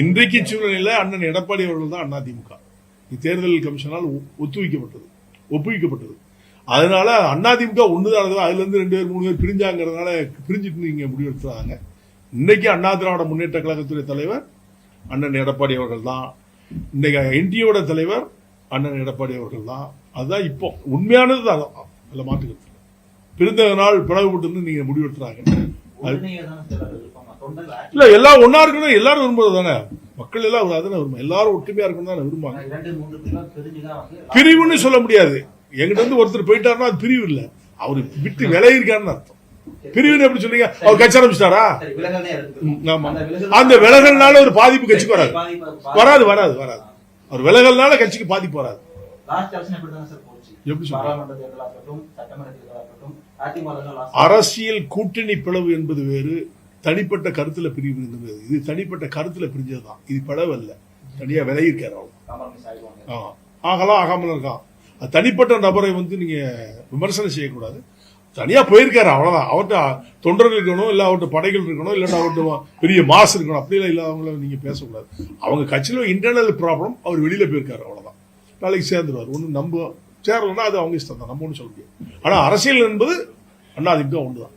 இன்றைக்கு சூழ்நிலையில அண்ணன் எடப்பாடி அவர்கள் தான் அதிமுக தேர்தல் கமிஷனால் ஒப்புவிக்கப்பட்டது. அதனால அதிமுக ஒண்ணுதான், அதுல இருந்து 2 பேர் 3 பேர் பிரிஞ்சாங்கிறதுனால பிரிஞ்சுட்டு நீங்க முடிவெடுத்துறாங்க. இன்னைக்கு அண்ணா திராவிட முன்னேற்ற கழகத்துடைய தலைவர் அண்ணன் எடப்பாடி அவர்கள் தான். இன்னைக்கு என்டிஏவோட தலைவர் அண்ணன் எடப்பாடி அவர்கள் தான். அதுதான் இப்போ உண்மையானது தான். அதுல மாற்றுக்கிறது பிரிந்ததனால் பிளவுபட்டு நீங்க முடிவெடுத்துறாங்க. இல்ல எல்லாம் ஒன்னா இருக்கணும், எல்லாரும் விரும்புறது தானே, மக்கள் எல்லாம் அதானே விரும்பும், எல்லாரும் ஒற்றுமையா இருக்கணும் தானே விரும்புவாங்க. பிரிவுன்னு சொல்ல முடியாது. எங்கிட்ட இருந்து ஒருத்தர் போயிட்டாருன்னா அது பிரிவு இல்ல, அவரு விட்டு விலகி இருக்காருன்னு அர்த்தம். பிரிவுன்னு எப்படி சொல்றீங்க? அவர் கட்சி ஆரம்பிச்சிட்டாரா? ஆமா, அந்த விலகல்னால ஒரு பாதிப்பு கட்சிக்கு வராது. வராது வராது வராது அவர் விலகல்னால கட்சிக்கு பாதிப்பு வராது. எப்படி அரசியல் கூட்டணி பிளவு என்பது வேறு, தனிப்பட்ட கருத்துல பிரிவு என்பது. இது தனிப்பட்ட கருத்துல பிரிஞ்சதுதான், இது பிளவு அல்ல. தனியா விலகி இருக்காரு, ஆகலாம் ஆகாமல் இருக்கான். தனிப்பட்ட நபரை நீங்க விமர்சனம் செய்யக்கூடாது. தனியா போயிருக்காரு, அவ்வளவுதான். அவர்கிட்ட தொண்டர்கள் இருக்கணும், இல்ல அவர்கிட்ட படைகள் இருக்கணும், இல்ல அவர்கிட்ட பெரிய மாசு இருக்கணும், அப்படியெல்லாம் இல்லாதவங்கள நீங்க பேசக்கூடாது. அவங்க கட்சியில இன்டர்னல் ப்ராப்ளம், அவர் வெளியில போயிருக்காரு, அவ்வளவுதான். நாளைக்கு சேர்ந்துருவார். ஒண்ணு நம்ம சேரலன்னா அது அவங்க இஷ்டம் தான், நம்ம ஒண்ணு சொல்ல முடியாது. ஆனா அரசியல் என்பது அதிமுக ஒண்ணுதான்.